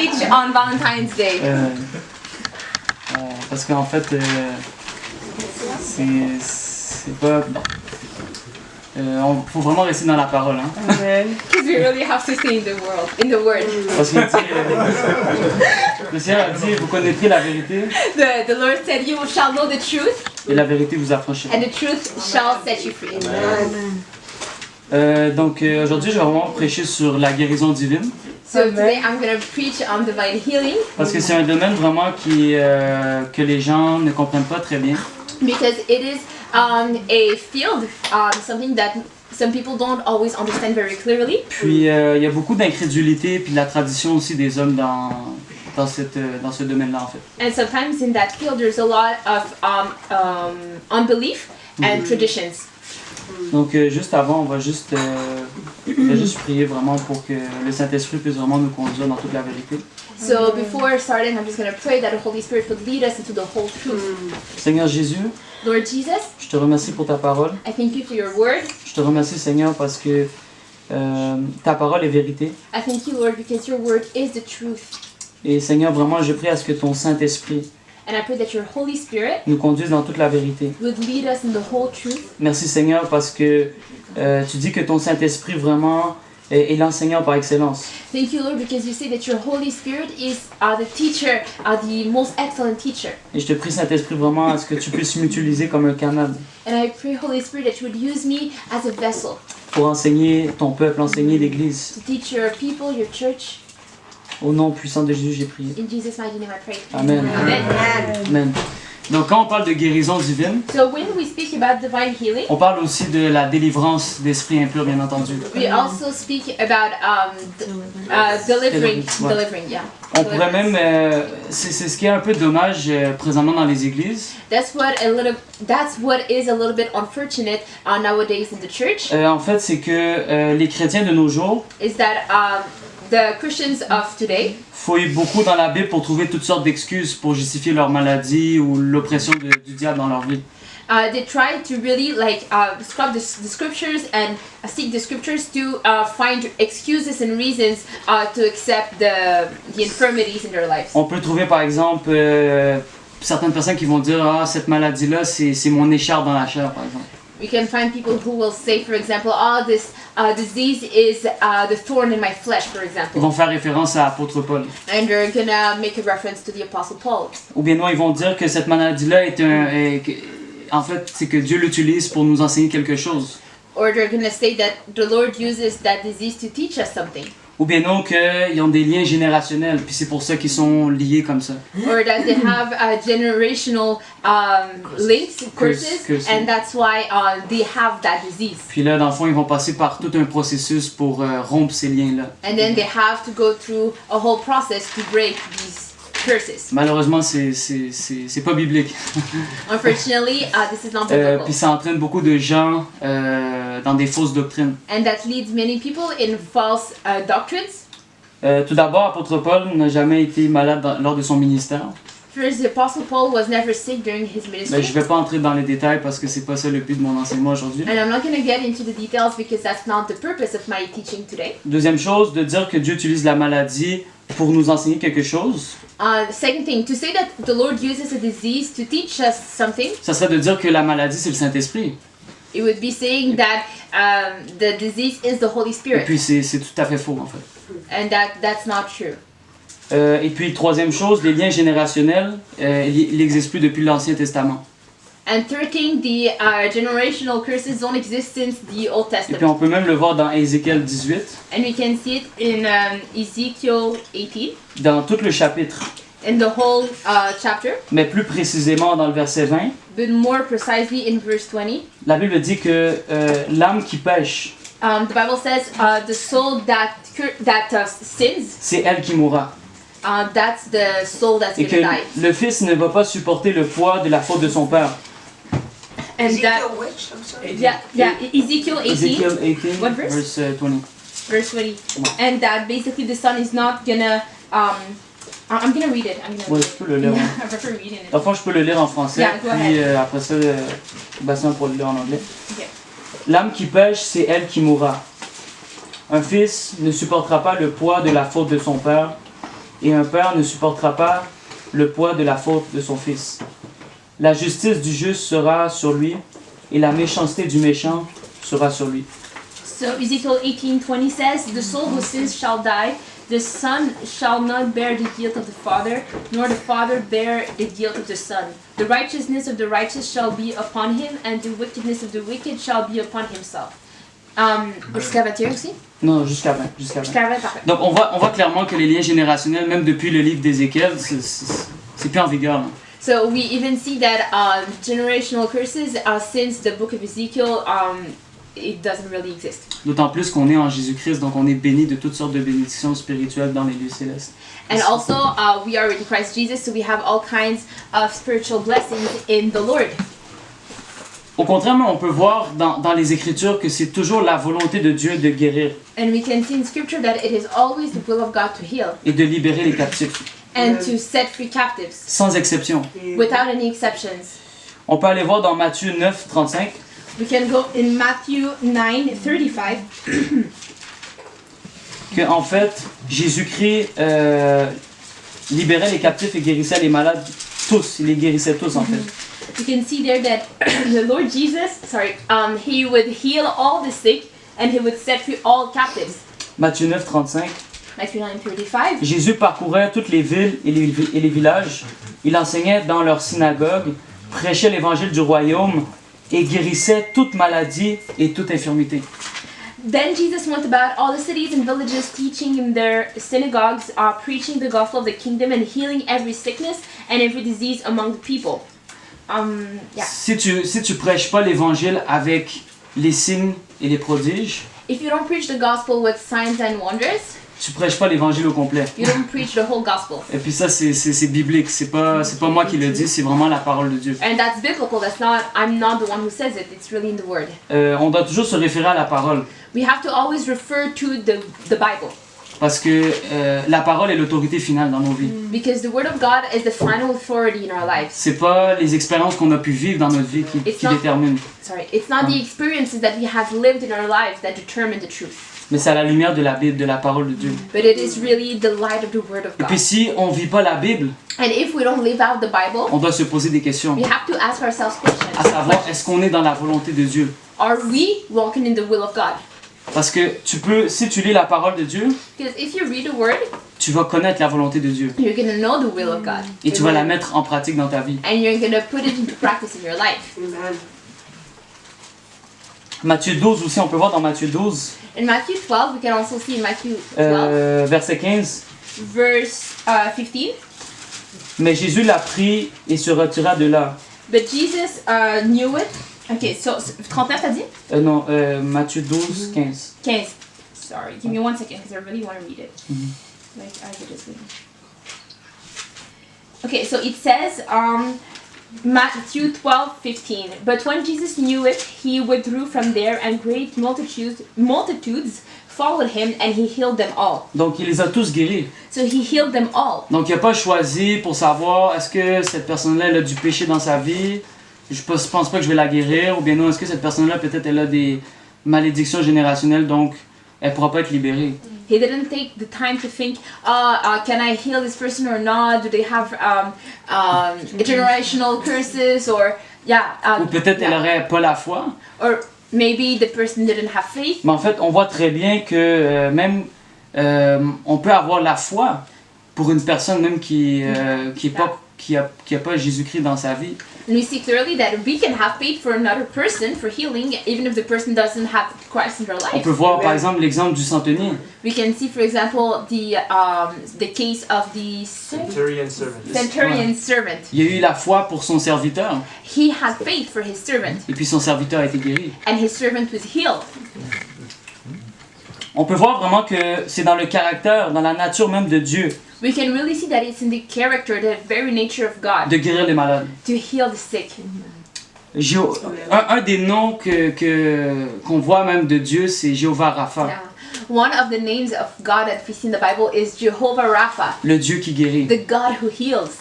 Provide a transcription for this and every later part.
preach on Valentine's Day? Parce qu'en fait, c'est pas... faut vraiment rester dans la parole. Hein? Because we really have to stay in the word. Parce qu'il dit, le Seigneur a dit, vous connaîtrez la vérité. The Lord said, you shall know the truth, Et la vérité vous affranchira. and the truth shall set you free. Donc aujourd'hui, je vais vraiment prêcher sur la guérison divine. So today I'm going to preach on divine healing, Parce que c'est un domaine vraiment que les gens ne comprennent pas très bien. because it is a field, something that some people don't always understand very clearly. Puis il y a beaucoup d'incrédulité puis de la tradition aussi des hommes dans ce domaine-là en fait. And sometimes in that field there's a lot of unbelief and traditions. Donc juste avant, on va juste prier vraiment pour que le Saint-Esprit puisse vraiment nous conduire dans toute la vérité. So before starting, I'm just going to pray that the Holy Spirit would lead us into the whole truth. Seigneur Jésus, Lord Jesus, je te remercie pour ta parole. I thank you for your word. Je te remercie Seigneur parce que ta parole est vérité. I thank you, Lord, because your word is the truth. Et Seigneur, vraiment, je prie à ce que ton Saint-Esprit And I pray that your Holy Spirit nous conduise dans toute la vérité. would lead us in the whole truth. Merci Seigneur parce que tu dis que ton Saint-Esprit vraiment est l'enseignant par excellence. Thank you, Lord, because you say that your Holy Spirit is the teacher, the most excellent teacher. Et je te prie Saint-Esprit vraiment à ce que tu puisses m'utiliser comme un canal And I pray, Holy Spirit, that you would use me as a vessel pour enseigner ton peuple, enseigner l'Église. to teach your people, your church. Au nom puissant de Jésus, j'ai prié. In Jesus' mighty name I pray. Amen. Amen. Amen. Donc quand on parle de guérison divine, So when we speak about divine healing, on parle aussi de la délivrance d'esprits impurs, bien entendu. we also speak about delivering, Ouais. yeah. On pourrait même, c'est ce qui est un peu dommage présentement dans les églises. That's what is a little bit unfortunate nowadays in the church. En fait, c'est que les chrétiens de nos jours Is that the Christians of today fouillent beaucoup dans la Bible pour trouver toutes sortes d'excuses pour justifier leur maladie ou l'oppression du diable dans leur vie. they try to really scrub the scriptures and seek the scriptures to find excuses and reasons to accept the infirmities in their lives. On peut trouver par exemple certaines personnes qui vont dire ah cette maladie là c'est mon écharpe dans la chair par exemple. We can find people who will say, for example, oh, this disease is the thorn in my flesh, for Ils example. vont faire référence à l'apôtre Paul. And they're gonna make a reference to the Apostle Paul. Ou bien non, ils vont dire que cette maladie là en fait c'est que Dieu l'utilise pour nous enseigner quelque chose. Or they're gonna say that the Lord uses that disease to teach us something. Ou bien non qu'ils ont des liens générationnels, puis c'est pour ça qu'ils sont liés comme ça. Or that they have generational links, curses, Curses. and that's why they have that disease. Puis là, dans le fond, ils vont passer par tout un processus pour rompre ces liens-là. And then they have to go through a whole process to break these curses. Malheureusement, c'est pas biblique. Unfortunately, this is not Puis biblical. ça entraîne beaucoup de gens dans des fausses doctrines. And that leads many people in false doctrines. Tout d'abord, apôtre Paul n'a jamais été malade lors de son ministère. First, the Apostle Paul was never sick during his Mais ministry. je vais pas entrer dans les détails parce que c'est pas ça le but de mon enseignement aujourd'hui. And I'm not going to get into the details because that's not the purpose of my teaching today. Deuxième chose, de dire que Dieu utilise la maladie pour nous enseigner quelque chose. Second thing, to say that the Lord uses a disease to teach us something, Ça serait de dire que la maladie, c'est le Saint-Esprit. it would be saying that the disease is the Holy Et Spirit. puis c'est tout à fait faux en fait. And that's not true. Et puis troisième chose, les liens générationnels, ils n'existent plus depuis l'Ancien Testament. And third thing, the generational curses don't exist since the Old Et puis Testament. on peut même le voir dans Ézéchiel 18, And we can see it in Ezekiel 18, dans tout le chapitre, in the whole chapter, mais plus précisément dans le verset 20. but more precisely in verse 20. La Bible dit que l'âme qui pêche, The Bible says the soul that sins, c'est elle qui mourra. that's the soul that's Et going que to die. le fils ne va pas supporter le poids de la faute de son père. And that, Ezekiel which? I'm sorry. yeah, Ezekiel 18, Ezekiel 18, What verse? verse 20. verse 20. And that basically the son is not gonna, I'm gonna read it. Ouais, je peux le lire. I prefer reading it. Enfin, je peux le lire en français, Yeah, go puis ahead. après ça, Bastien pour le lire en anglais. Okay. L'âme qui pêche, c'est elle qui mourra. Un fils ne supportera pas le poids de la faute de son père, et un père ne supportera pas le poids de la faute de son fils. La justice du juste sera sur lui, et la méchanceté du méchant sera sur lui. So Ezekiel 18:20 says, "The soul who sins shall die. The son shall not bear the guilt of the father, nor the father bear the guilt of the son. The righteousness of the righteous shall be upon him, and the wickedness of the wicked shall be upon himself." Jusqu'à 21 aussi? Non, jusqu'à 20. Jusqu'à 20. Jusqu'à 20, parfait. Donc on voit clairement que les liens générationnels, même depuis le livre d'Ézéchiel, c'est plus en vigueur. Là. So we even see that generational curses since the book of Ezekiel, it doesn't really exist. D'autant plus qu'on est en Jésus-Christ, donc on est béni de toutes sortes de bénédictions spirituelles dans les lieux célestes. And also, we are in Christ Jesus, so we have all kinds of spiritual blessings in the Lord. Au contraire, on peut voir dans les Écritures que c'est toujours la volonté de Dieu de guérir And we can see in Scripture that it is always the will of God to heal et de libérer les captifs, and to set free captives, sans exception. without any exceptions. On peut aller voir dans Matthieu 9, 35, We can go in Matthew 9:35. que en fait, Jésus-Christ libérait les captifs et guérissait les malades tous. Il les guérissait tous en fait. You can see there that the Lord Jesus, he would heal all the sick and he would set free all captives. Matthieu 9, 35. Matthew 9:35. Jésus parcourait toutes les villes et les villages. Il enseignait dans leurs synagogues, prêchait l'évangile du royaume et guérissait toute maladie et toute infirmité. Then Jesus went about all the cities and villages, teaching in their synagogues, preaching the gospel of the kingdom and healing every sickness and every disease among the people. Yeah. Si tu prêches pas l'évangile avec les signes et les prodiges, If you don't preach the gospel with signs and wonders, tu prêches pas l'évangile au complet. you don't preach the whole gospel. Et puis ça c'est biblique, c'est pas moi qui le dis, c'est vraiment la parole de Dieu. And that's biblical. I'm not the one who says it. It's really in the word. On doit toujours se référer à la parole We have to always refer to the Bible. parce que la parole est l'autorité finale dans nos vies. Because the word of God is the final authority in our lives. C'est pas les expériences qu'on a pu vivre dans notre vie qui déterminent, It's not the experiences that we have lived in our lives that determine the truth. mais c'est à la lumière de la Bible, de la parole de Dieu. But it is really the light of the word of Et puis God. si on vit pas la Bible, And if we don't live out the Bible, on doit se poser des questions, we have to ask ourselves questions. à savoir est-ce qu'on est dans la volonté de Dieu? Are we walking in the will of God? Parce que si tu lis la parole de Dieu, Because if you read the word, tu vas connaître la volonté de Dieu you're going to know the will of God. et tu vas la mettre en pratique dans ta vie. And you're going to put it into practice in your life. Matthieu 12 aussi, on peut voir dans Matthieu 12, In Matthew 12, we can also see in Matthew 12, verset 15. verse 15. Mais Jésus l'a pris et se retira de là. But Jesus knew it. Okay, so 39 t'as dit? Non, Matthieu 12, 15. 15. Sorry, give me 1 second because I really want to read it. Like I did this one. Okay, so it says Matthew 12:15. But when Jesus knew it, he withdrew from there, and great multitudes followed him, and he healed them all. Donc il les a tous guéris. So he healed them all. Donc il n'a pas choisi pour savoir est-ce que cette personne-là elle a du péché dans sa vie. Je pense pas que je vais la guérir. Ou bien non, est-ce que cette personne-là peut-être elle a des malédictions générationnelles donc elle pourra pas être libérée. He didn't take the time to think, can I heal this person or not? Do they have generational curses or Ou peut-être elle aurait pas la foi. or maybe the person didn't have faith. Mais en fait, on voit très bien que même on peut avoir la foi pour une personne même qui a pas Jésus-Christ dans sa vie. And we see clearly that we can have faith for another person for healing, even if the person doesn't have Christ in their On life. peut voir par exemple l'exemple du centenier. We can see, for example, the case of the centurion servant. Il a eu la foi pour son serviteur He had faith for his servant, et puis son serviteur a été guéri. and his servant was healed. On peut voir vraiment que c'est dans le caractère, dans la nature même de Dieu We can really see that it's in the character, the very nature of God, de guérir les malades. to heal the sick. Un des noms qu'on voit même de Dieu, c'est Jéhovah Rapha, Yeah. One of the names of God that we see in the Bible is Jehovah Rapha, le Dieu qui guérit. the God who heals.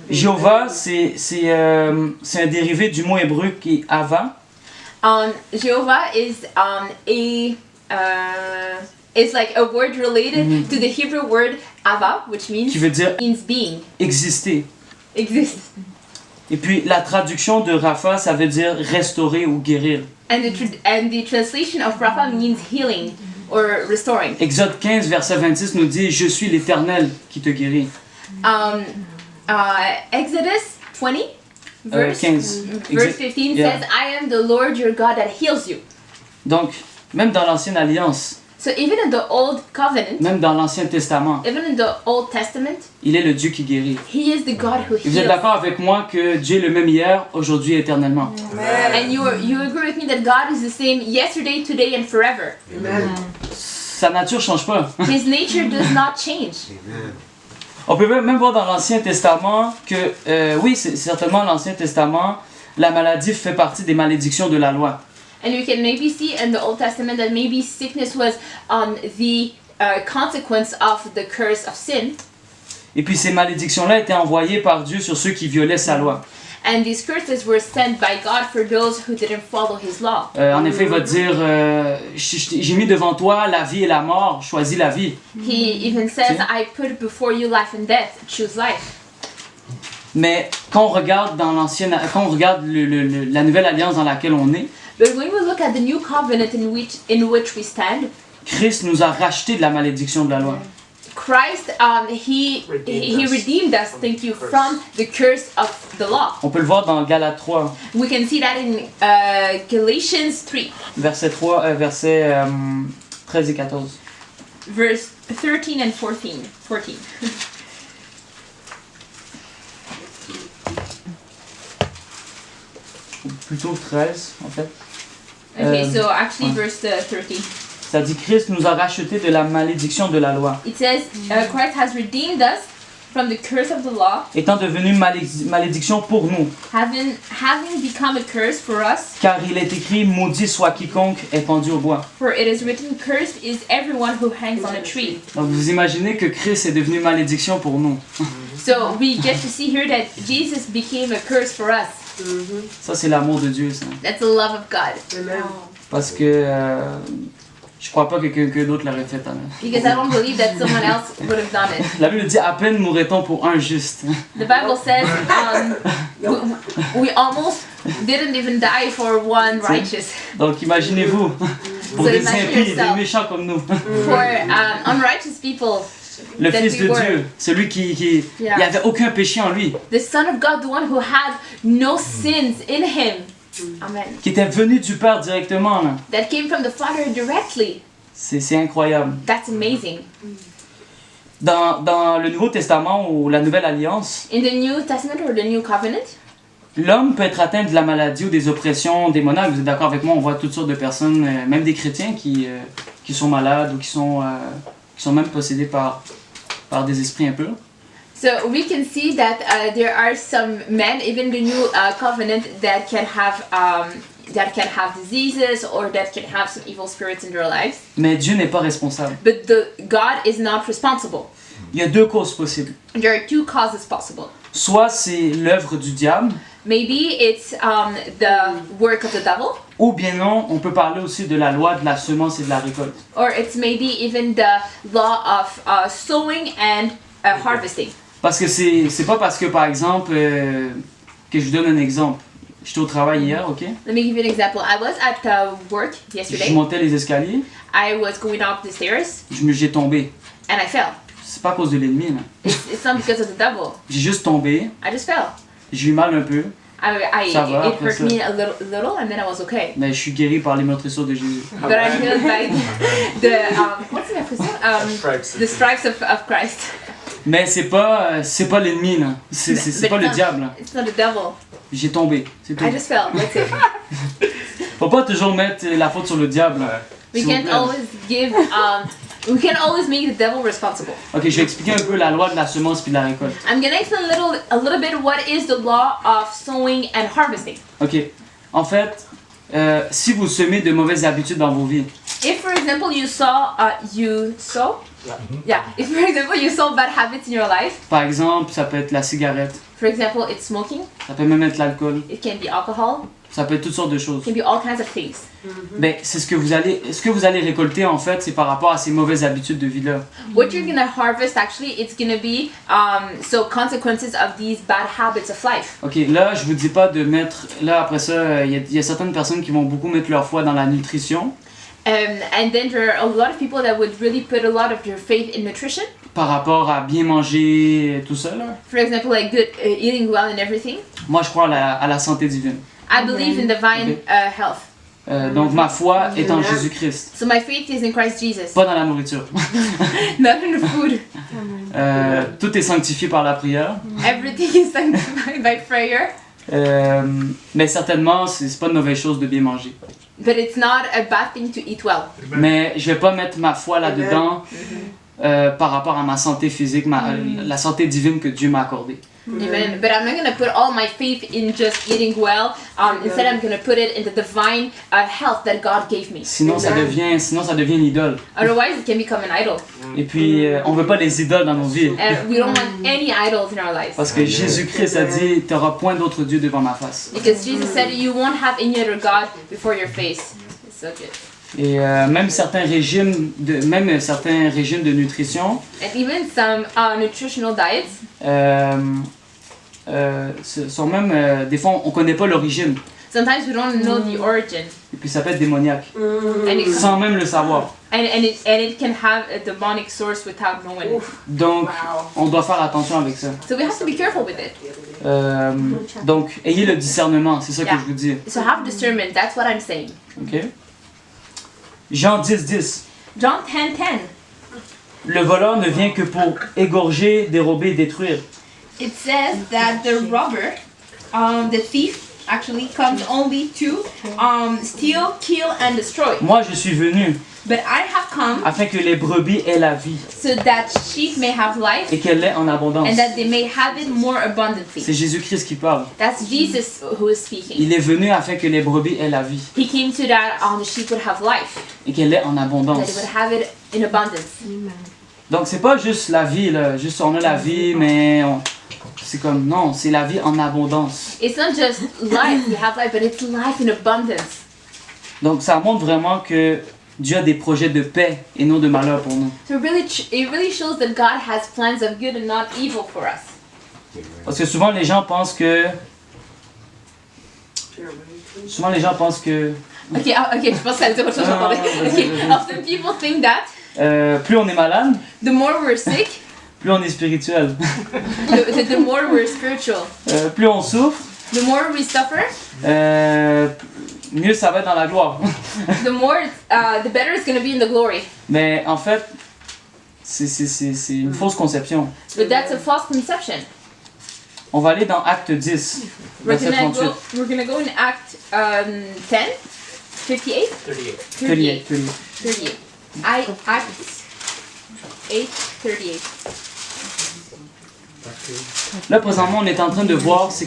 Jéhovah, c'est un dérivé du mot hébreu qui est Ava. Jehovah is is like a word related to the Hebrew word ava, which means qui veut dire being, exister. exist. Et puis la traduction de Rapha, ça veut dire restaurer ou guérir. And the translation of Rapha means healing or restoring. Exode 15, verset 26 nous dit « Je suis l'Éternel qui te guérit Exodus 20, verse 15. 15 Yeah. says, I am the Lord your God that heals you. Donc, même dans l'Ancienne Alliance, So even in the Old Covenant, même dans l'Ancien Testament, even in the Old Testament, il est le Dieu qui guérit. He is the God who Et vous êtes heals. d'accord avec moi que Dieu est le même hier, aujourd'hui et éternellement. And you agree with me that God is the same yesterday, today, and forever. Sa nature ne change pas. His nature does not change. On peut même voir dans l'Ancien Testament que, oui, c'est certainement l'Ancien Testament, la maladie fait partie des malédictions de la loi. And you can maybe see in the Old Testament that maybe sickness was the consequence of the curse of sin. Et puis ces malédictions-là étaient envoyées par Dieu sur ceux qui violaient sa loi. And these curses were sent by God for those who didn't follow His law. En effet, il va dire, j'ai mis devant toi la vie et la mort, choisis la vie. He even says, I put before you life and death, choose life. Mais quand on regarde dans quand on regarde la nouvelle alliance dans laquelle on est, But when we look at the new covenant in which we stand, Christ nous a rachetés de la malédiction de la loi. Christ, he redeemed us, thank you, from the curse of the law. On peut le voir dans Galates 3, We can see that in Galatians 3, verset 13 et 14. verse 13 and 14. Ou plutôt 13, en fait. Okay, so actually ouais. verse 13. Ça dit Christ nous a rachetés de la malédiction de la loi, It says, Christ has redeemed us from the curse of the law, étant devenu malédiction pour nous. having become a curse for us. Car il est écrit, maudit soit quiconque est pendu au bois. For it is written, cursed is everyone who hangs on a tree. Donc vous imaginez que Christ est devenu malédiction pour nous. So we get to see here that Jesus became a curse for us. Ça c'est l'amour de Dieu, ça. That's the love of God. Parce que je crois pas que quelqu'un d'autre l'aurait fait. Hein. Because I don't believe that someone else would have done it. La Bible dit, à peine mourrait-on pour un juste. The Bible says we almost didn't even die for one righteous. Donc imaginez-vous, pour So des imagine impies, des yourself. méchants comme nous. For unrighteous people, Le that Fils we de were. Dieu, celui qui Yeah. il n'y avait aucun péché en lui, the Son of God, the one who had no sins in him. Amen. qui était venu du Père directement. Là. That came from the Father directly. C'est incroyable. That's amazing. Dans le Nouveau Testament ou la Nouvelle Alliance, In the New Testament or the New Covenant, l'homme peut être atteint de la maladie ou des oppressions démoniaques. Vous êtes d'accord avec moi? On voit toutes sortes de personnes, même des chrétiens qui sont malades ou qui sont même possédés par des esprits impurs. so we can see that there are some men, even the New Covenant, that can have diseases or that can have some evil spirits in their lives. Mais Dieu n'est pas responsable. But God is not responsible. Il y a deux causes possibles. There are two causes possible. Soit c'est l'œuvre du diable, Maybe it's the work of the devil, ou bien non, on peut parler aussi de la loi de la semence et de la récolte. or it's maybe even the law of sowing and harvesting. Parce que c'est pas parce que, par exemple, que je vous donne un exemple. J'étais au travail hier, ok? Let me give you an example. I was at work Je yesterday. montais les escaliers, I was going up the stairs j'ai tombé. and I fell. C'est pas à cause de l'ennemi, là. It's not because of the devil. J'ai juste tombé, I just fell. j'ai eu mal un peu, Ça va, It après hurt ça. me a little and then I was okay. mais je suis guéri par les meurtrissures de Jésus. But I'm healed by what's the the stripes of Christ. Mais c'est pas l'ennemi, là. C'est But pas it's le not- diable, là. It's not the devil. J'ai tombé, c'est tout. I just fell. That's it. Faut pas toujours mettre la faute sur le diable. là. We S'il vous can't plaît. always give. We can always make the devil responsible. Ok, je vais expliquer un peu la loi de la semence puis de la récolte. I'm gonna explain a little bit what is the law of sowing and harvesting. Ok, en fait, si vous semez de mauvaises habitudes dans vos vies, If, for example, you sow bad habits in your life. par exemple, ça peut être la cigarette, For example, it's smoking. ça peut même être l'alcool, It can be alcohol. Ça peut être toutes sortes de choses. It can be all kinds of things. Ben, c'est ce que vous allez récolter en fait, c'est par rapport à ces mauvaises habitudes de vie-là. What you're gonna harvest actually, it's gonna be so consequences of these bad habits of life. Ok, là, je vous dis pas de mettre. Là, après ça, il y a certaines personnes qui vont beaucoup mettre leur foi dans la nutrition And then there are a lot of people that would really put a lot of their faith in nutrition. par rapport à bien manger, tout ça. Là. For example, like good eating well and everything. Moi, je crois à la santé divine. I believe in divine health. Donc, ma foi est en Jésus-Christ, So my faith is in Christ Jesus, pas dans la nourriture. not in the food. Tout est sanctifié par la prière. Everything is sanctified by prayer. Mais certainement, c'est pas une mauvaise chose de bien manger. But it's not a bad thing to eat well. Mais je vais pas mettre ma foi là-dedans par rapport à ma santé physique, la santé divine que Dieu m'a accordée. Amen. But I'm not gonna put all my faith in just eating well. Instead, I'm gonna put it in the divine health that God gave me. Sinon, ça devient une idole. Otherwise, it can become an idol. Et puis, on veut pas des idoles dans nos vies. And we don't want any idols in our lives. Parce que Jésus-Christ a dit, tu n'auras point d'autre Dieu devant ma face. Because Jesus said, you won't have any other God before your face. It's so good. Et même certains régimes de nutrition And even some nutritional diets, sont même, des fois, on connaît pas l'origine. sometimes we don't know the origin. Et puis ça peut être démoniaque, And it, sans même le savoir. and it can have a demonic source without knowing. Donc, on doit faire attention avec ça. So we have to be careful with it. Donc, ayez le discernement, c'est ça que Yeah. je vous dis. So have discernment, that's what I'm saying. Ok? Jean 10:10. John 10:10. Le voleur ne vient que pour égorger, dérober et détruire. It says that the robber, the thief, actually comes only to steal, kill, and destroy. Moi, je suis venu But I have come afin que les brebis aient la vie so that sheep may have life et qu'elle l'ait en abondance. and that they may have it more C'est abundantly. Jésus-Christ qui parle. That's Jesus who is speaking. Il est venu afin que les brebis aient la vie He came so that the sheep would have life, et qu'elle l'ait en that abondance. it would have it in abundance. Donc, c'est pas juste la vie, là. Juste on a la vie, mais c'est comme, non, c'est la vie en abondance. It's not just life, we have life, but it's life in abundance. Donc, ça montre vraiment que Dieu a des projets de paix et non de malheur pour nous. So it really shows that God has plans of good and not evil for us. Parce que souvent, les gens pensent que... Okay, je pense que ça veut dire autre chose, j'entendais. Okay, often people think that plus on est malade, the more we're sick, plus on est spirituel. the more we're spiritual. Plus on souffre, The more we suffer, mieux ça va être dans la gloire. the better it's going to be in the glory. Mais en fait, c'est une fausse conception. But that's a false conception. On va aller dans Acte 10, verset 38. We're gonna go in Act 10, 58? 38. 38. Acts 8, 38. Là, présentement, on est en train de voir c'était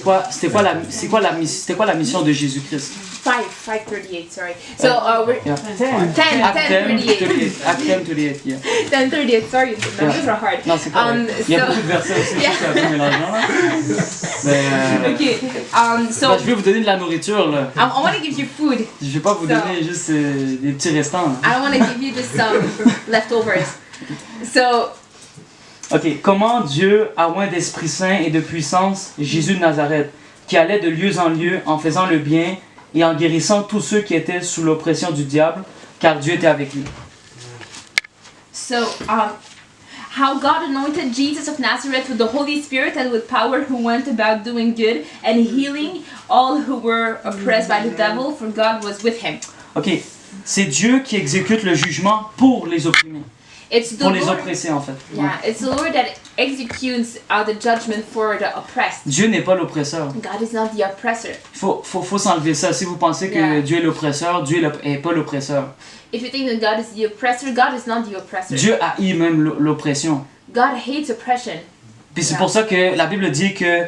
quoi la mission de Jésus-Christ. 5:38, sorry. So we're Yeah. 10, Acte 10, 38. Acte 10, 38, yeah. 10:38, sorry, numbers are hard. Non, c'est correct. Il y a so- beaucoup de versets aussi, Yeah. je suis un peu mélangeant, là. Mais, Okay, so je vais vous donner de la nourriture, là. I want to give you food. Je vais pas vous So- donner juste des petits restants. Là. I don't want to give you just some leftovers. So, Ok, comment Dieu a oint d'Esprit Saint et de puissance Jésus de Nazareth, qui allait de lieu en lieu en faisant le bien et en guérissant tous ceux qui étaient sous l'oppression du diable, car Dieu était avec lui. how God anointed Jesus of Nazareth with the Holy Spirit and with power, who went about doing good and healing all who were oppressed by the devil, for God was with him. Ok, c'est Dieu qui exécute le jugement pour les opprimés, It's the pour les Lord, oppressés en fait. yeah, it's the Lord that executes the judgment for the oppressed. Dieu n'est pas l'oppresseur. God is not the oppressor. Il faut s'enlever ça. Si vous pensez que Yeah. Dieu est l'oppresseur, Dieu n'est pas l'oppresseur. If you think that God is the oppressor, God is not the oppressor. Dieu haït même l'oppression. God hates oppression. Puis c'est Yeah. pour ça que la Bible dit que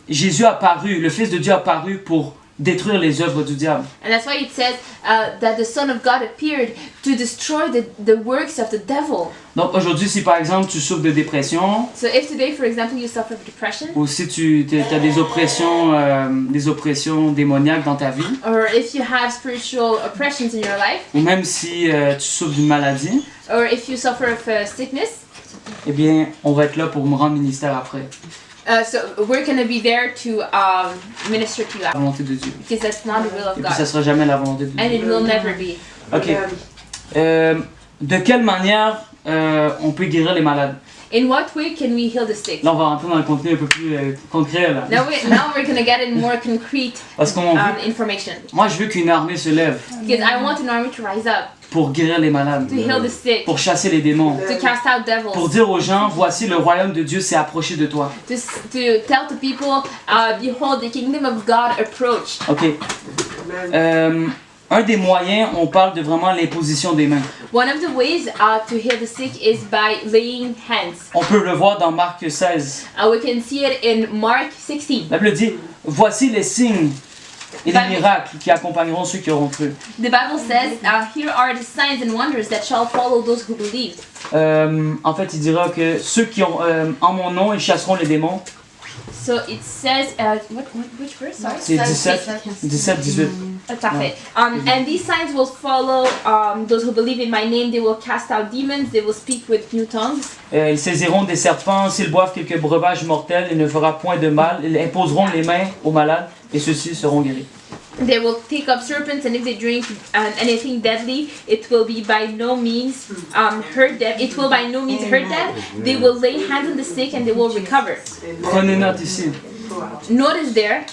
Jésus a paru, le Fils de Dieu a paru pour détruire les œuvres du diable. And that's why it says that the Son of God appeared to destroy the works of the devil. Donc aujourd'hui, si par exemple tu souffres de dépression, So if today, for example, you suffer from depression, ou si tu as des oppressions démoniaques dans ta vie, or if you have spiritual oppressions in your life, ou même si tu souffres d'une maladie, or if you suffer of sickness, eh bien, on va être là pour me rendre ministère après. so we're going to be there to minister to you, La volonté de Dieu. because that's not the will of Et puis ça God, sera jamais la volonté de and Dieu. it will never be. Ok. De quelle manière on peut guérir les malades? In what way can we heal the sick? Là, on va rentrer dans le contenu un peu plus concret. Là. Now we're going to get in more concrete Parce qu'on veut, information, moi, je veux qu'une armée se lève because I want an army to rise up, pour guérir les malades, to heal the sick, pour chasser les démons, to cast out pour devils, dire aux gens, voici le royaume de Dieu s'est approché de toi. to tell to people, behold, the kingdom of God approach. Ok. Un des moyens, on parle de vraiment l'imposition des mains. One of the ways to heal the sick is by laying hands. On peut le voir dans Marc 16. We can see it in Mark 16. La Bible dit, voici les signes et les miracles qui accompagneront ceux qui auront cru. The Bible says, here are the signs and wonders that shall follow those who believe. En fait, il dira que ceux qui ont, en mon nom, ils chasseront les démons. So it says, which verse? Sorry. C'est 17, 18. Parfait. And these signs will follow those who believe in my name. They will cast out demons. They will speak with new tongues. Ils saisiront des serpents, s'ils boivent quelques breuvages mortels, il ne fera point de mal. Ils imposeront les mains aux malades et ceux-ci seront guéris. They will take up serpents, and if they drink anything deadly, it will be by no means hurt them. It will by no means hurt them. They will lay hands on the sick, and they will recover. Prenez note ici. Notice there,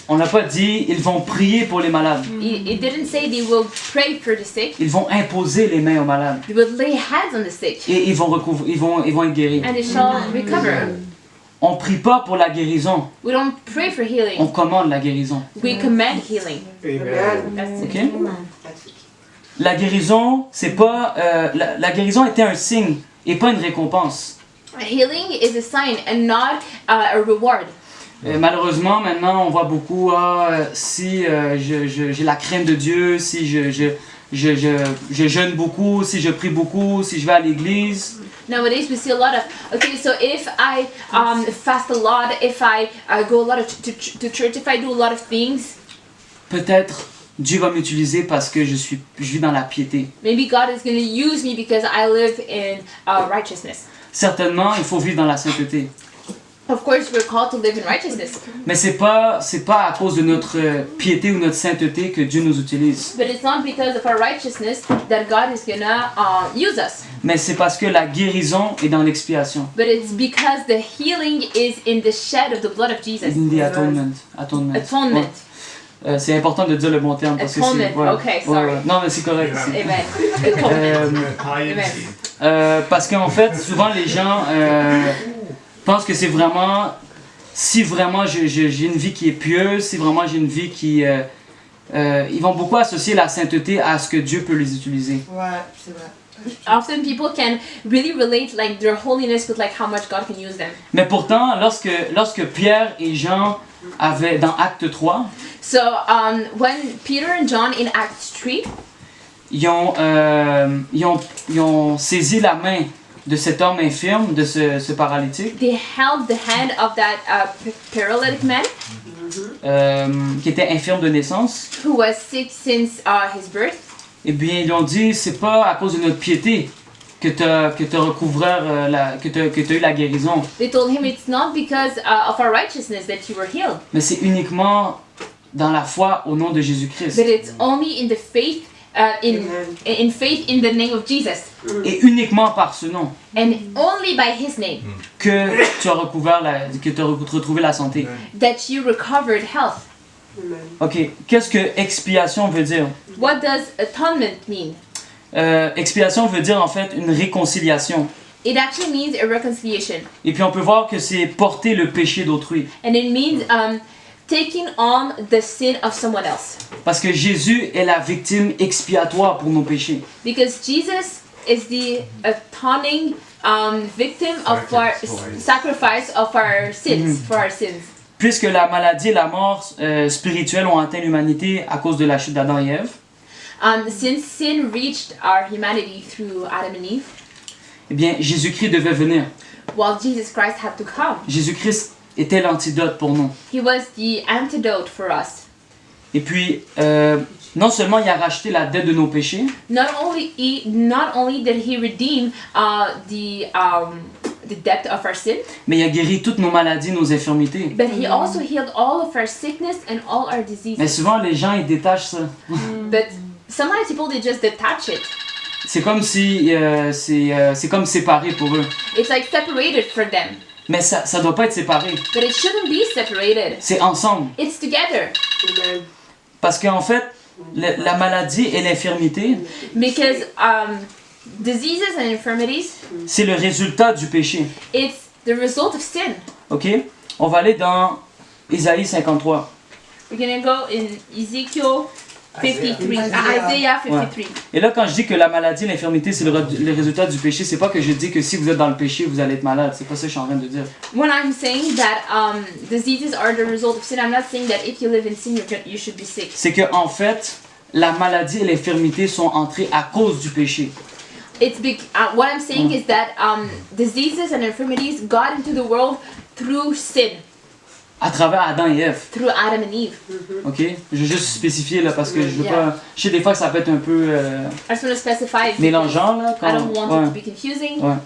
On n'a pas dit ils vont prier pour les malades. it didn't say they will pray for the sick. Ils vont imposer les mains aux malades. They will lay hands on the sick, Et ils vont être guéris. and they shall recover. On prie pas pour la guérison. We don't pray for On healing. commande la guérison. We command healing. That's Ok? it. La guérison, c'est pas la guérison était un signe et pas une récompense. Healing is a sign and not a reward. Malheureusement, maintenant, on voit beaucoup si j'ai la crainte de Dieu, si je jeûne beaucoup, si je prie beaucoup, si je vais à l'église. Nowadays we see a lot of, okay, so if I fast a lot, if I go a lot to church, if I do a lot of things, Peut-être Dieu va m'utiliser parce que je vis dans la piété. maybe God is going to use me because I live in righteousness. Certainement, il faut vivre dans la sainteté. Of course, we're called to live in righteousness, Mais c'est pas à cause de notre piété ou notre sainteté que Dieu nous utilise. but it's not because of our righteousness that God is going to use us. Mais c'est parce que la guérison est dans l'expiation. But it's because the healing is in the shed of the blood of Jesus. In the atonement. Atonement. Ouais. C'est important de dire le bon terme parce que Atonement, c'est... ouais. okay, sorry. Non, mais c'est correct. c'est- Amen. Atonement. Amen. Parce qu'en fait, souvent les gens pensent que c'est vraiment... Si vraiment j'ai une vie qui est pieuse, si vraiment j'ai une vie qui... ils vont beaucoup associer la sainteté à ce que Dieu peut les utiliser. Ouais, c'est vrai. Often people can really relate like their holiness with like how much God can use them. Mais pourtant, lorsque Pierre et Jean avaient, dans Acte 3, So when Peter and John in Acts 3, ils ont saisi la main de cet homme infirme, de ce paralytique, they held the hand of that paralytic man qui était infirme de naissance. who was sick since his birth. Eh bien, ils ont dit, c'est pas à cause de notre piété que t'as eu la guérison, They told him it's not because of our righteousness that you were healed, mais c'est uniquement dans la foi au nom de Jésus-Christ. but it's only in the faith in faith in the name of Jesus, Et uniquement par ce nom and only by His name que tu as retrouvé la santé. that you recovered health. Ok, qu'est-ce que expiation veut dire? What does atonement mean? Expiation veut dire en fait une réconciliation. It actually means a reconciliation, Et puis on peut voir que c'est porter le péché d'autrui. and it means taking on the sin of someone else. Parce que Jésus est la victime expiatoire pour nos péchés. Because Jesus is the atoning victim of our sacrifice of our sins, for our sins. puisque la maladie et la mort spirituelle ont atteint l'humanité à cause de la chute d'Adam et Ève, Since sin reached our humanity through Adam and Eve, eh bien, Jésus-Christ devait venir. well, Jesus Christ had to come. Jésus-Christ était l'antidote pour nous. He was the antidote for us. Et puis, non seulement il a racheté la dette de nos péchés, Not only did he redeem the debt of our sin, mais il a guéri toutes nos maladies, nos infirmités. but he also healed all of our sickness and all our Mais diseases. souvent, les gens, ils détachent ça. But sometimes people, they just detach it. C'est comme si c'est comme séparé pour eux. It's like separated for them. Mais ça doit pas être séparé. But it shouldn't be separated. C'est ensemble. It's together. Parce qu'en fait, la maladie et l'infirmité, Because diseases and infirmities, c'est le résultat du péché. it's the result of sin. OK? On va aller dans Isaïe 53. We're gonna go in Ezekiel 53. Isaiah 53. Et là, quand je dis que la maladie et l'infirmité, c'est le résultat du péché, c'est pas que je dis que si vous êtes dans le péché, vous allez être malade. C'est pas ça que je suis en train de dire. When I'm saying that diseases are the result of sin, I'm not saying that if you live in sin, you should be sick. C'est que en fait, la maladie et l'infirmité sont entrées à cause du péché. What I'm saying is that diseases and infirmities got into the world through sin, À travers Adam et Ève. through Adam and Eve. OK? Je veux juste spécifier là parce que je veux pas. Je sais des fois que ça peut être un peu I just want to specify it. mélangeant là. I don't want Ouais. it to be confusing. Ouais.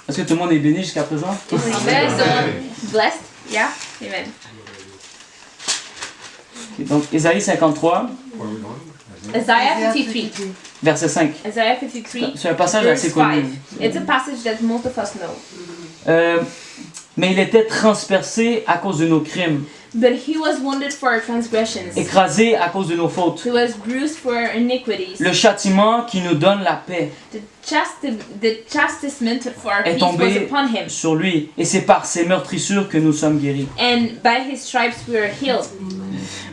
Est-ce que tout le monde est béni jusqu'à présent? Amen. So, blessed. Yeah. Amen. Ok, donc, Isaïe 53, Isaiah 53. verset 5. Isaiah 53. C'est un passage Verse assez connu. 5. It's a passage that most of us know. Mais il était transpercé à cause de nos crimes, But he was wounded for our transgressions. écrasé à cause de nos fautes. He was bruised for our iniquities. Le châtiment qui nous donne la paix The chastisement for our est peace was tombé upon him. sur lui, et c'est par ses meurtrissures que nous sommes guéris. And by his stripes we are healed.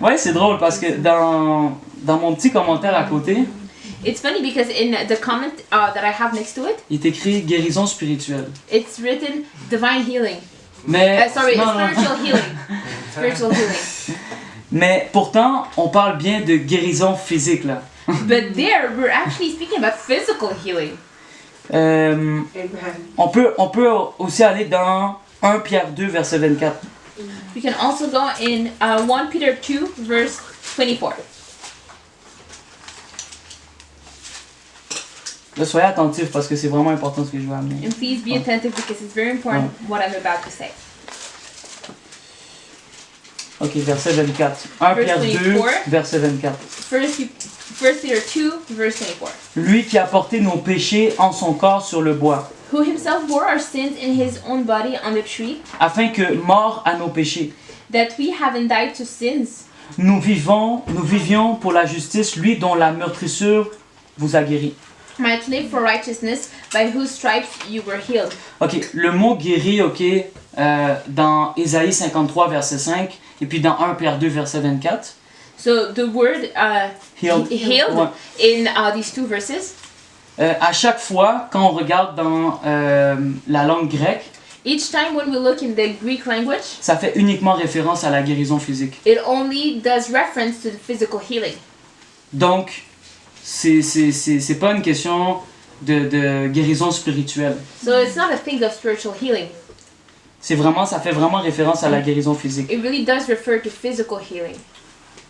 Ouais, c'est drôle parce que dans mon petit commentaire à côté, It's funny because in the comment that I have next to it, il est écrit guérison spirituelle. it's written divine healing. Mais, Sorry, non, non. spiritual healing. Spiritual healing. Mais pourtant, on parle bien de guérison physique là. But there, we're actually speaking about physical healing. On peut aussi aller dans 1 Pierre 2, verset 24. We can also go in 1 Peter 2, verse 24. Là, soyez attentifs parce que c'est vraiment important ce que je vais amener. And please be attentive because it's very important what I'm about to say. Ok, verset 24. 1 Verse Pierre 2, 24. verset 24. 1 Peter 2, verse 24. Lui qui a porté nos péchés en son corps sur le bois, Who himself bore our sins in his own body on the tree, afin que, mort à nos péchés, that we having died to sins, nous vivions pour la justice, lui dont la meurtrissure vous a guéri. might live for righteousness, by whose stripes you were healed. Ok, le mot guéri, ok, dans Ésaïe 53, verset 5, et puis dans 1 Pierre 2, verset 24. So the word Healed. healed Ouais. in these two verses, À chaque fois, quand on regarde dans la langue grecque, each time when we look in the Greek language, ça fait uniquement référence à la guérison physique. it only does reference to the physical healing. Donc, c'est pas une question de guérison spirituelle. So it's not a thing of spiritual healing. Ça fait vraiment référence à la guérison physique. It really does refer to physical healing.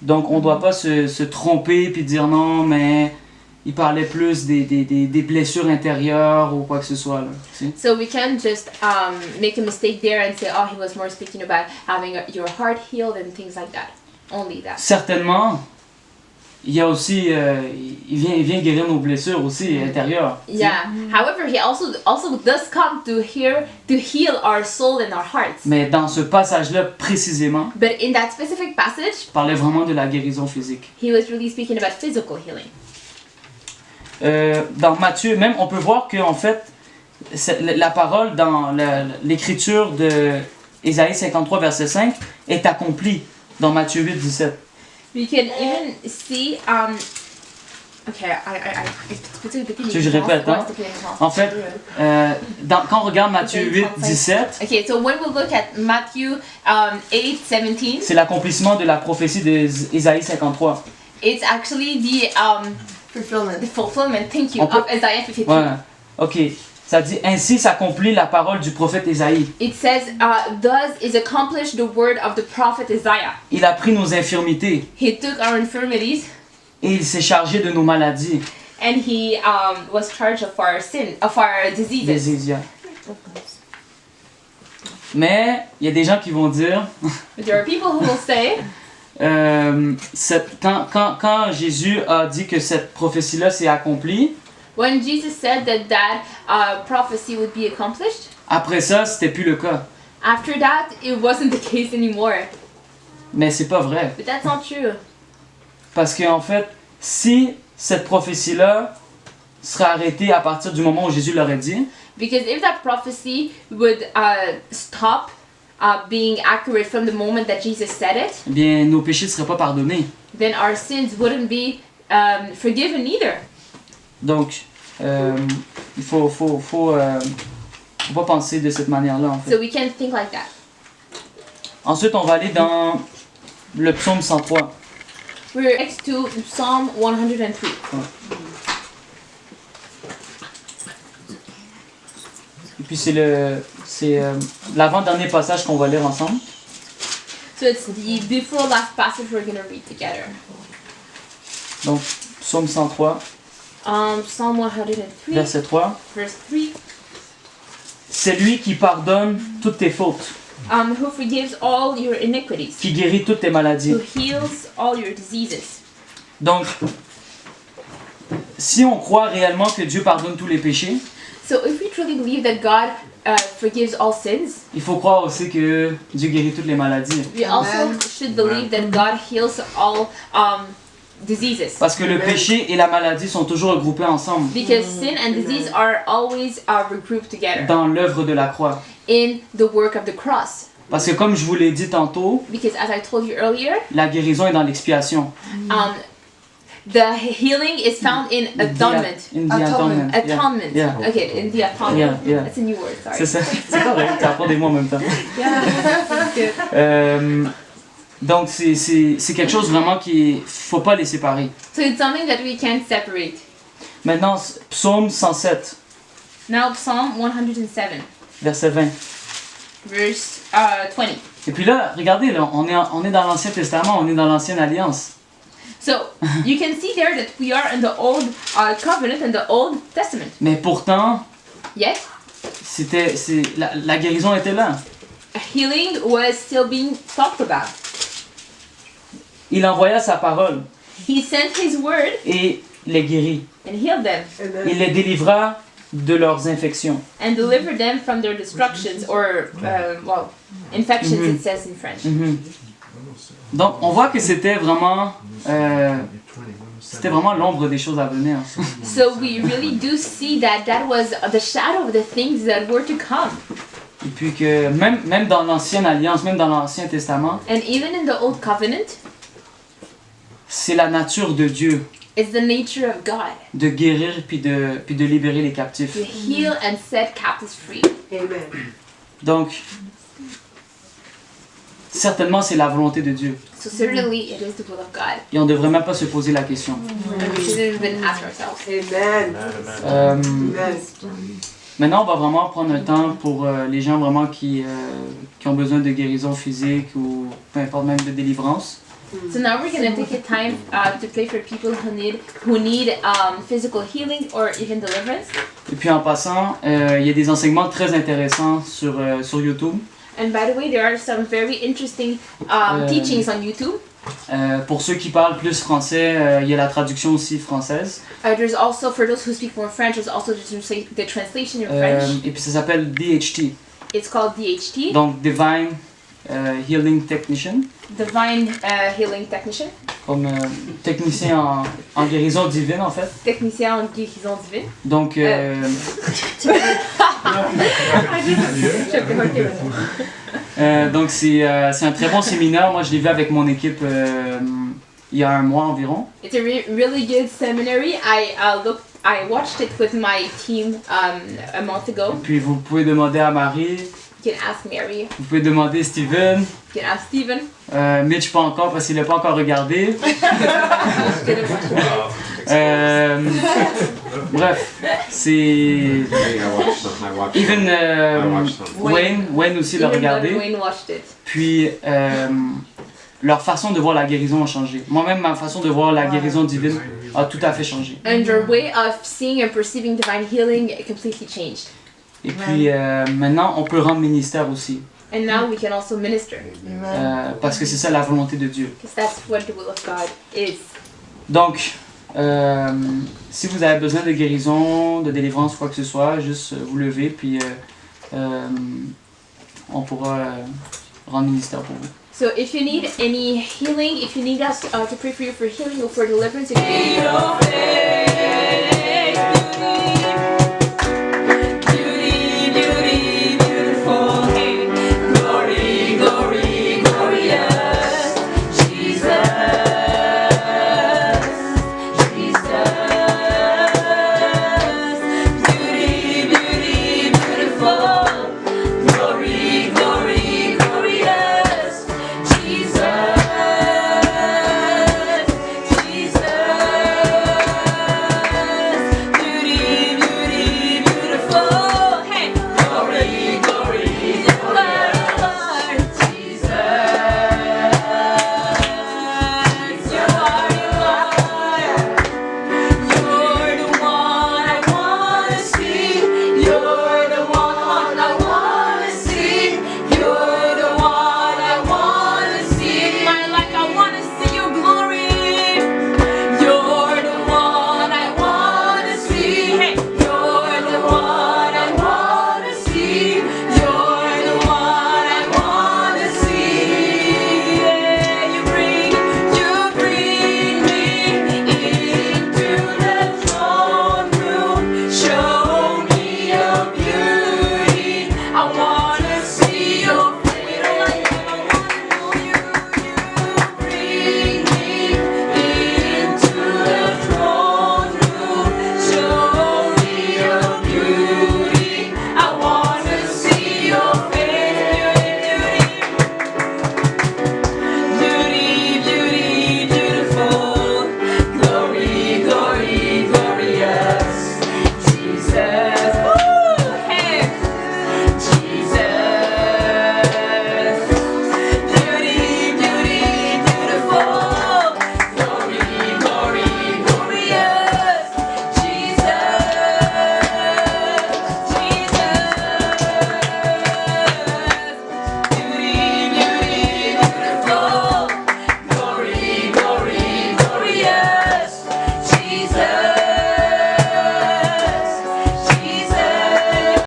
Donc, on doit pas se tromper puis dire non, mais il parlait plus des blessures intérieures ou quoi que ce soit. Là, tu sais. So we can't just make a mistake there and say, oh, he was more speaking about having your heart healed and things like that. Only that. Certainement, il y a aussi, il vient guérir nos blessures aussi intérieures. tu sais. Yeah. However, he also does come to heal our soul and our hearts. Mais dans ce passage-là précisément, But in that specific passage, il parlait vraiment de la guérison physique. he was really speaking about physical healing. Dans Matthieu, même, on peut voir que en fait, la parole dans l'écriture de Ésaïe 53, verset 5 est accomplie dans Matthieu 8, 17. We can even see Okay, peux-tu répéter les Tu veux que je répète, références? hein? Ouais, s'il te plaît, les références. En fait, quand on regarde Matthieu 8, 17, Okay, so when we look at Matthew 8:17, c'est l'accomplissement de la prophétie d'Ésaïe 53. it's actually the fulfillment, thank you, On peut- of Isaiah 53. Ouais, ok. Ça dit, ainsi s'accomplit la parole du prophète Ésaïe. It says, thus is accomplished the word of the prophet Isaiah. Il a pris nos infirmités He took our infirmities et il s'est chargé de nos maladies. and he was charged of our sin, of our diseases. Désésia. Mais il y a des gens qui vont dire, But there are people who will say, quand Jésus a dit que cette prophétie-là s'est accomplie, when Jesus said that prophecy would be accomplished, après ça, c'était plus le cas. after that, it wasn't the case anymore. Mais c'est pas vrai. But that's not true. Parce qu'en fait, si cette prophétie-là serait arrêtée à partir du moment où Jésus l'aurait dit, Because if that prophecy would stop being accurate from the moment that Jesus said it, eh bien, nos péchés ne seraient pas pardonnés. then our sins wouldn't be forgiven either. Donc, il faut pas penser de cette manière-là, en fait. So we can't think like that. Ensuite, on va aller dans le psaume 103. We're next to Psalm 103. Et puis, c'est l'avant-dernier passage qu'on va lire ensemble. So it's the before last passage we're going to read together. Donc, psaume 103, Psalm 103, verset 3. verse 3. C'est lui qui pardonne toutes tes fautes, Who forgives all your iniquities, qui guérit toutes tes maladies. who heals all your diseases. Donc, si on croit réellement que Dieu pardonne tous les péchés, So if we truly believe that God forgives all sins, il faut croire aussi que Dieu guérit toutes les maladies. we also should believe that God heals all diseases. Parce que le péché et la maladie sont toujours regroupés ensemble Because sin and disease are always regrouped together dans l'œuvre de la croix. in the work of the cross. Parce que comme je vous l'ai dit tantôt, Because as I told you earlier, la guérison est dans l'expiation. the healing is found in atonement. In the atonement. Yeah. Atonement. Yeah. Okay, in the atonement. Yeah, yeah. That's a new word, sorry. C'est ça, c'est correct, tu apprends des mots en même temps. Donc c'est quelque chose vraiment qui faut pas les séparer. So it's something that we can't separate. Maintenant, psaume 107, Now Psalm 107, verset 20. verse 20. Et puis là, regardez, là, on est dans l'Ancien Testament, on est dans l'Ancienne Alliance. So you can see there that we are in the Old Covenant and the Old Testament. Mais pourtant, Yet, la guérison était là. healing was still being talked about. Il envoya sa parole He sent His word et les guérit. and healed them Il les délivra de leurs infections. and delivered them from their destructions or, infections, Mhm. it says in French. Mhm. Donc, on voit que c'était vraiment l'ombre des choses à venir. So we really do see that was the shadow of the things that were to come. Et puis que même dans l'Ancienne Alliance, même dans l'Ancien Testament, And even in the Old Covenant, c'est la nature de Dieu it's the nature of God de guérir puis de libérer les captifs. to heal and set captives free. Donc, certainement, c'est la volonté de Dieu. So certainly it is the will of God. Et on ne devrait même pas se poser la question. And we shouldn't even ask ourselves. Maintenant, on va vraiment prendre un temps pour les gens vraiment qui ont besoin de guérison physique ou peu importe, même de délivrance. So now we're gonna take a time to pray for people who need physical healing or even deliverance. Et puis en passant, il y a des enseignements très intéressants sur YouTube. And by the way, there are some very interesting teachings on YouTube. Pour ceux qui parlent plus français, il y a la traduction aussi française. There's also, for those who speak more French, there's also the translation in French. Et puis ça s'appelle DHT, It's called DHT, donc Divine Healing Technician, Divine Healing Technician, comme technicien en guérison divine en fait. technicien en guérison divine. Donc, donc c'est un très bon séminaire. Moi, je l'ai vu avec mon équipe il y a un mois environ. It's a really good seminary. I watched it with my team a month ago. Puis vous pouvez demander à Marie, You can ask Mary. vous pouvez demander Steven. You can ask Stephen. Mitch pas encore parce qu'il l'a pas encore regardé. Didn't watch it yet. Bref, c'est... I watched Even I watched some. Wayne aussi l'a Even regardé. Wayne watched it. Puis leur façon de voir la guérison a changé. Moi-même, ma façon de voir la guérison divine a tout à fait changé. And your way of seeing and perceiving divine healing completely changed. Et puis maintenant, on peut rendre ministère aussi. And now we can also minister. Parce que c'est ça la volonté de Dieu. Because that's what the will of God is. Donc, si vous avez besoin de guérison, de délivrance, quoi que ce soit, juste vous levez, puis on pourra rendre ministère pour vous. So if you need any healing, if you need us to pray for you for healing or for deliverance, if you